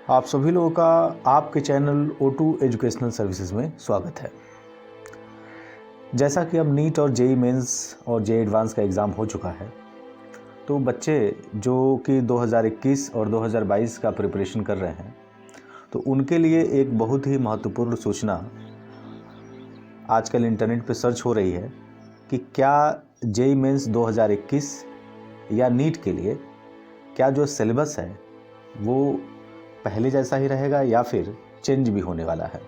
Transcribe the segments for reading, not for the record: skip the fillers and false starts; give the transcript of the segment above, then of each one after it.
आप सभी लोगों का आपके चैनल O2 एजुकेशनल सर्विसेज में स्वागत है। जैसा कि अब नीट और जेई मेंस और जेई एडवांस का एग्ज़ाम हो चुका है, तो बच्चे जो कि 2021 और 2022 का प्रिपरेशन कर रहे हैं, तो उनके लिए एक बहुत ही महत्वपूर्ण सूचना आजकल इंटरनेट पे सर्च हो रही है कि क्या जेई मेंस 2021 या नीट के लिए क्या जो सिलेबस है वो पहले जैसा ही रहेगा या फिर चेंज भी होने वाला है।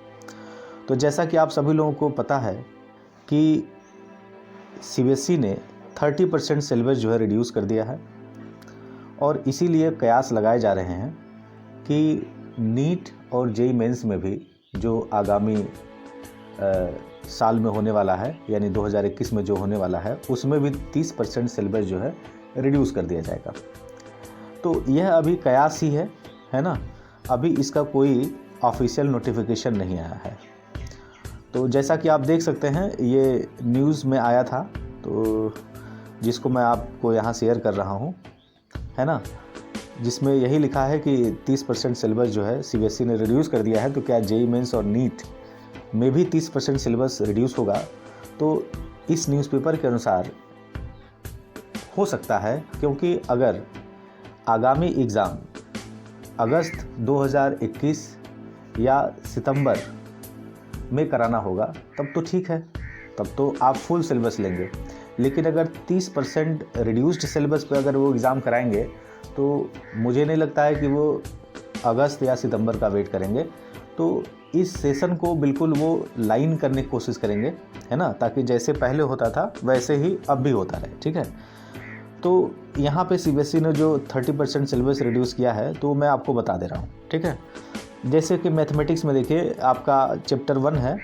तो जैसा कि आप सभी लोगों को पता है कि सीबीएसई ने 30% सिलेबस जो है रिड्यूस कर दिया है और इसीलिए कयास लगाए जा रहे हैं कि नीट और जेई मेंस में भी जो आगामी साल में होने वाला है, यानी 2021 में जो होने वाला है, उसमें भी 30% सिलेबस जो है रिड्यूस कर दिया जाएगा। तो यह अभी कयास ही है ना। अभी इसका कोई ऑफिशियल नोटिफिकेशन नहीं आया है। तो जैसा कि आप देख सकते हैं, ये न्यूज़ में आया था, तो जिसको मैं आपको यहाँ शेयर कर रहा हूँ, है ना, जिसमें यही लिखा है कि 30% सिलेबस जो है सीबीएसई ने रिड्यूस कर दिया है। तो क्या जेई मेंस और नीट में भी 30% सिलेबस रिड्यूस होगा? तो इस न्यूज़पेपर के अनुसार हो सकता है, क्योंकि अगर आगामी एग्ज़ाम अगस्त 2021 या सितंबर में कराना होगा तब तो ठीक है, तब तो आप फुल सिलेबस लेंगे। लेकिन अगर 30% रिड्यूस्ड सिलेबस पे अगर वो एग्ज़ाम कराएंगे तो मुझे नहीं लगता है कि वो अगस्त या सितंबर का वेट करेंगे। तो इस सेशन को बिल्कुल वो लाइन करने की कोशिश करेंगे, है ना, ताकि जैसे पहले होता था वैसे ही अब भी होता रहे। ठीक है, तो यहाँ पे सीबीएसई ने जो 30% सिलेबस रिड्यूस किया है, तो मैं आपको बता दे रहा हूँ। ठीक है, जैसे कि मैथमेटिक्स में देखिए, आपका चैप्टर 1 है,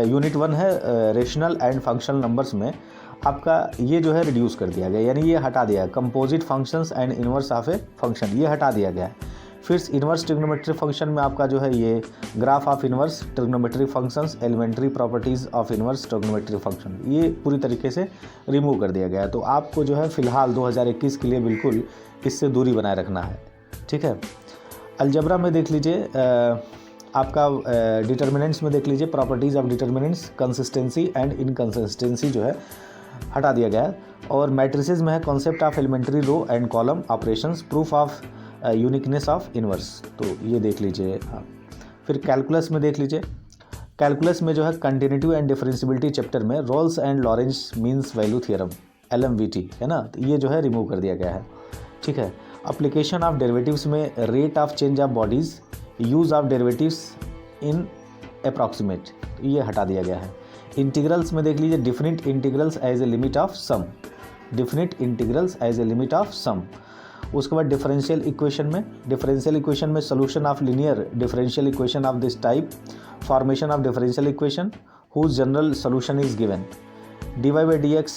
यूनिट 1 है, रेशनल एंड फंक्शनल नंबर्स में आपका ये जो है रिड्यूस कर दिया गया, यानी ये हटा दिया है। Composite functions and inverse of a function, ये हटा दिया गया है। फिर इन्वर्स ट्रिग्नोमेट्री फंक्शन में आपका जो है ये graph of inverse trigonometry functions, elementary properties of inverse trigonometry function, ये पूरी तरीके से रिमूव कर दिया गया है। तो आपको जो है फ़िलहाल 2021 के लिए बिल्कुल इससे दूरी बनाए रखना है। ठीक है, अलजबरा में देख लीजिए, आपका डिटर्मिनेंट्स में देख लीजिए, properties of determinants, consistency and inconsistency जो है हटा दिया गया है। और मैट्रिसेस में है concept of elementary row and column operations, proof of uniqueness of inverse, तो ये देख लीजिए आप। फिर कैलकुलस में देख लीजिए, कैलकुलस में जो है कंटिन्यूटी एंड डिफरेंशियबिलिटी चैप्टर में Rolle's and Lagrange means value theorem, LMVT, है ना, तो ये जो है रिमूव कर दिया गया है। ठीक है, एप्लीकेशन ऑफ डेरिवेटिव्स में rate of change of bodies, use of derivatives in approximate, ये हटा दिया गया है। इंटीग्रल्स में देख लीजिए, definite integrals as a limit of sum, definite integrals as a limit of sum. उसके बाद डिफरेंशियल इक्वेशन में solution of linear differential equation of this type, formation of differential equation whose general solution is given, dy/dx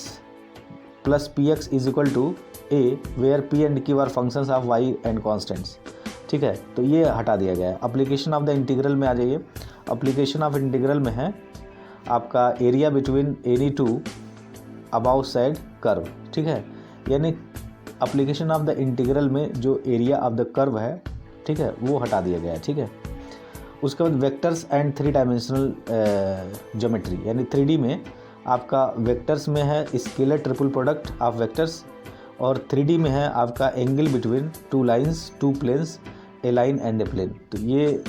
plus px is equal to a where p and q are functions of y and constants. ठीक है, तो ये हटा दिया गया है। Application of the integral में आ जाइए, अप्लीकेशन ऑफ इंटीग्रल में है आपका area between any two above side curve. ठीक है, यानी एप्लीकेशन ऑफ द इंटीग्रल में जो एरिया ऑफ द कर्व है, ठीक है, वो हटा दिया गया है। ठीक है, उसके बाद वेक्टर्स एंड 3 डायमेंशनल ज्योमेट्री, यानी 3D में आपका वेक्टर्स में है scalar triple product of vectors, और 3D में है आपका angle between 2 lines 2 planes, a line and a plane, तो ये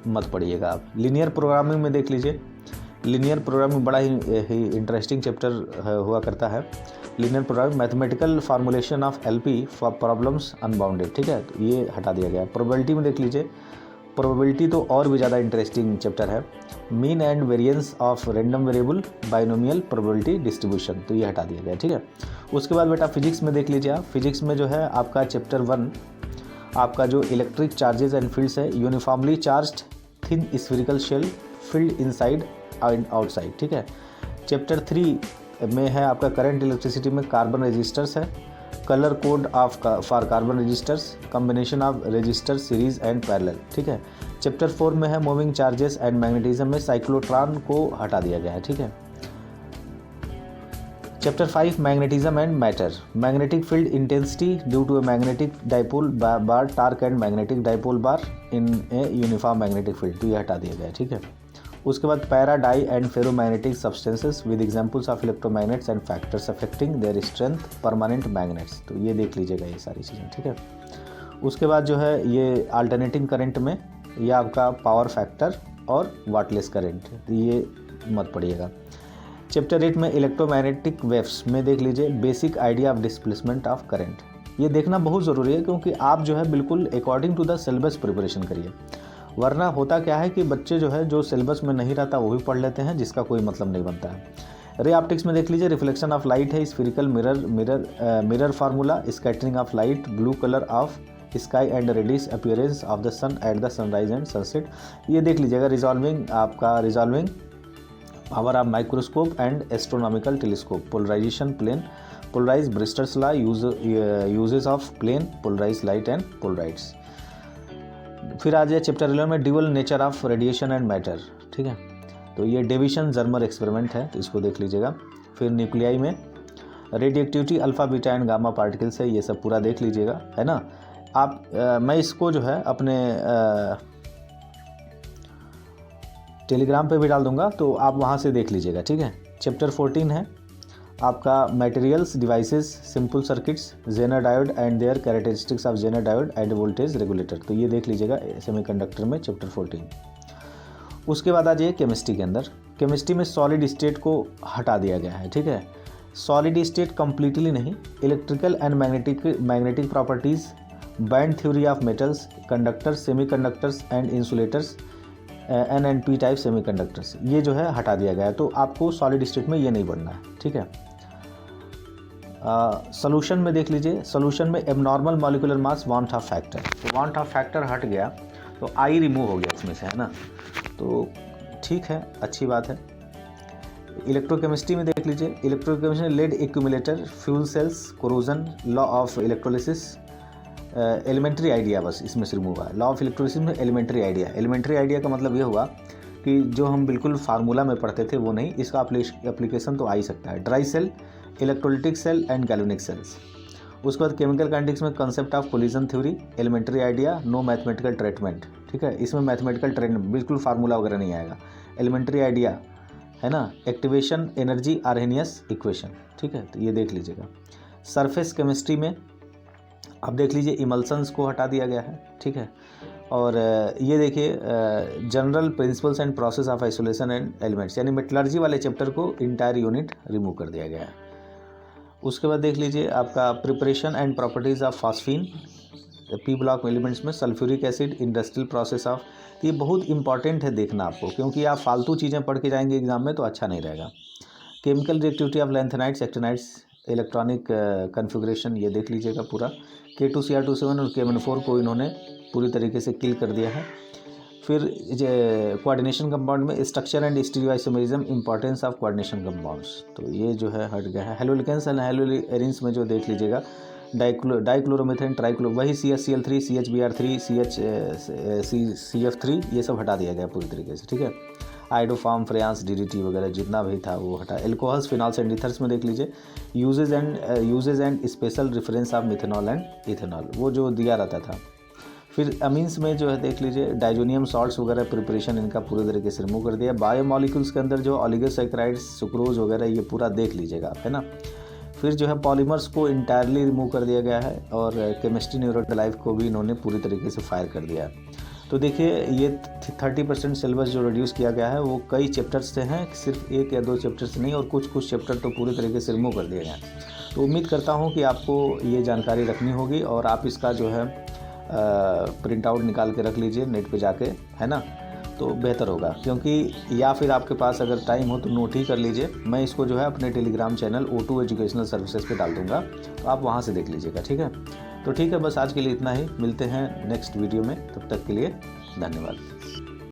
मत पढ़िएगा आप। लीनियर प्रोग्रामिंग में देख लीजिए, लीनियर प्रोग्रामिंग बड़ा ही इंटरेस्टिंग चैप्टर हुआ करता है। Linear programming, mathematical formulation of LP for problems unbounded. ठीक है, तो ये हटा दिया गया। प्रोबेबिलिटी में देख लीजिए, प्रोबेबिलिटी तो और भी ज़्यादा इंटरेस्टिंग चैप्टर है। Mean and variance of random variable binomial probability distribution, तो ये हटा दिया गया। ठीक है, उसके बाद बेटा फिजिक्स में देख लीजिए आप। फिजिक्स में जो है आपका चैप्टर 1 आपका जो इलेक्ट्रिक चार्जेस एंड फील्ड्स है, uniformly charged thin spherical shell field inside and outside. ठीक है, चैप्टर 3 में है आपका करंट इलेक्ट्रिसिटी में कार्बन रजिस्टर्स है, colour code of for carbon resistors, combination of resistor series and parallel. ठीक है, चैप्टर 4 में है मूविंग चार्जेस एंड मैग्नेटिज्म में साइक्लोट्रॉन को हटा दिया गया है। ठीक है, chapter 5 magnetism and matter, magnetic field intensity due to a magnetic dipole bar torque and magnetic dipole bar in a uniform magnetic field, तो ये हटा दिया गया है, ठीक है। उसके बाद para dia and ferromagnetic substances with examples of electromagnets and factors affecting their strength permanent magnets, तो ये देख लीजिएगा ये सारी चीज़ें, ठीक है। उसके बाद जो है ये अल्टरनेटिंग करंट में ये आपका पावर फैक्टर और वाटलेस करंट, ये मत पढ़िएगा। चैप्टर 8 में इलेक्ट्रोमैग्नेटिक वेव्स में देख लीजिए basic idea of displacement of current, ये देखना बहुत ज़रूरी है क्योंकि आप जो है बिल्कुल according to the syllabus preparation करिए, वरना होता क्या है कि बच्चे जो है जो सिलेबस में नहीं रहता वो भी पढ़ लेते हैं जिसका कोई मतलब नहीं बनता है। रे ऑप्टिक्स में देख लीजिए रिफ्लेक्शन ऑफ लाइट है, spherical mirror formula, scattering of light, blue colour of sky and reddish appearance of the sun at the sunrise and sunset, ये देख लीजिएगा। Resolving power of microscope and astronomical telescope, polarisation plane, polarised Brewster's law, uses of plane polarised light and polaroids. फिर आ जाए chapter 11 में dual nature of radiation and matter, ठीक है, तो ये डेविशन जर्मर एक्सपेरिमेंट है, तो इसको देख लीजिएगा। फिर न्यूक्लियाई में radioactivity alpha beta and gamma particles है, ये सब पूरा देख लीजिएगा, है ना। आप मैं इसको जो है अपने टेलीग्राम पे भी डाल दूंगा, तो आप वहाँ से देख लीजिएगा, ठीक है। चैप्टर 14 है आपका materials devices simple circuits, zener diode and their characteristics of zener diode and voltage regulator, तो ये देख लीजिएगा सेमीकंडक्टर में चैप्टर 14। उसके बाद आ जाइए केमिस्ट्री के अंदर, केमिस्ट्री में सॉलिड स्टेट को हटा दिया गया है, ठीक है। सॉलिड स्टेट कंप्लीटली नहीं, electrical and magnetic properties, band theory of metals, conductors, semiconductors and insulators, NNP type semiconductors, ये जो है हटा दिया गया है, तो आपको सॉलिड स्टेट में ये नहीं बनना है, ठीक है। सॉल्यूशन में देख लीजिए, सॉल्यूशन में abnormal molecular mass want of factor, तो वांट ऑफ फैक्टर हट गया तो आई रिमूव हो गया इसमें से, है ना, तो ठीक है, अच्छी बात है। इलेक्ट्रोकेमिस्ट्री में देख लीजिए, इलेक्ट्रोकेमिस्ट्री में lead accumulator, fuel cells, corrosion, law of electrolysis, elementary idea बस इसमें से रिमूव हुआ। लॉ ऑफ इलेक्ट्रोलिसिस में एलिमेंट्री आइडिया का मतलब ये हुआ कि जो हम बिल्कुल फार्मूला में पढ़ते थे वो नहीं, इसका एप्लीकेशन तो आ ही सकता है। Dry cell, electrolytic cell and galvanic cells. उसके बाद केमिकल काइनेटिक्स में concept of collision theory, elementary idea, no mathematical treatment, ठीक है, इसमें मैथमेटिकल ट्रीटमेंट बिल्कुल फार्मूला वगैरह नहीं आएगा। एलिमेंट्री आइडिया है ना, एक्टिवेशन एनर्जी आर्हेनियस इक्वेशन, ठीक है, तो ये देख लीजिएगा। सरफेस केमिस्ट्री में आप देख लीजिए इमल्सन्स को हटा दिया गया है, ठीक है, और ये देखिए general principles and process of isolation and elements, यानी मेटलर्जी वाले चैप्टर को इंटायर यूनिट रिमूव कर दिया गया है। उसके बाद देख लीजिए आपका preparation and properties of phosphine, P block elements में sulphuric acid, industrial process of, ये बहुत इंपॉर्टेंट है देखना आपको, क्योंकि आप फालतू चीज़ें पढ़ के जाएंगे एग्जाम में तो अच्छा नहीं रहेगा। Chemical reactivity of lanthanides, actinides, electronic configuration, ये देख लीजिएगा पूरा। K2Cr27 और K1फोर को इन्होंने पूरी तरीके से किल कर दिया है। फिर कोऑर्डिनेशन कंपाउंड में structure and stereoisomerism, importance of coordination compounds, तो ये जो है हट गया है। हेलोलिकेंस एंड हेलोएरिन्स में जो देख लीजिएगा डाइक्लोरोमीथेन, ट्राइक्लो, वही CHCl3, CHBr3, CF3, ये सब हटा दिया गया पूरी तरीके से, ठीक है। आइडोफार्म, फ्रेंस, DDT वगैरह जितना भी था वो हटा। एल्कोहल्स, फिनॉल्स एंड ईथर्स में देख लीजिए uses and special reference of methanol and ethanol, वो जो दिया रहता था। फिर अमीन्स में जो है देख लीजिए डाइजोनियम सॉल्ट्स वगैरह, प्रिपरेशन इनका पूरे तरीके से रिमूव कर दिया। बायोमॉलिक्यूल्स के अंदर जो ऑलिगोसैकेराइड्स, सुक्रोज वगैरह, ये पूरा देख लीजिएगा आप, है ना। फिर जो है पॉलीमर्स को इंटायरली रिमूव कर दिया गया है, और केमिस्ट्री न्यूरोलाइफ को भी इन्होंने पूरी तरीके से फायर कर दिया है। तो देखिए ये 30% सिलेबस जो रिड्यूस किया गया है वो कई चैप्टर्स से हैं, सिर्फ 1 या 2 चैप्टर से नहीं, और कुछ चैप्टर तो पूरी तरीके से रिमूव कर दिए गए हैं। तो उम्मीद करता हूँ कि आपको ये जानकारी रखनी होगी, और आप इसका जो है प्रिंट आउट निकाल के रख लीजिए नेट पे जाके, है ना, तो बेहतर होगा। क्योंकि या फिर आपके पास अगर टाइम हो तो नोट ही कर लीजिए, मैं इसको जो है अपने Telegram channel O2 educational services पे डाल दूँगा, तो आप वहाँ से देख लीजिएगा, ठीक है। तो ठीक है, बस आज के लिए इतना ही, मिलते हैं नेक्स्ट वीडियो में, तब तक के लिए धन्यवाद।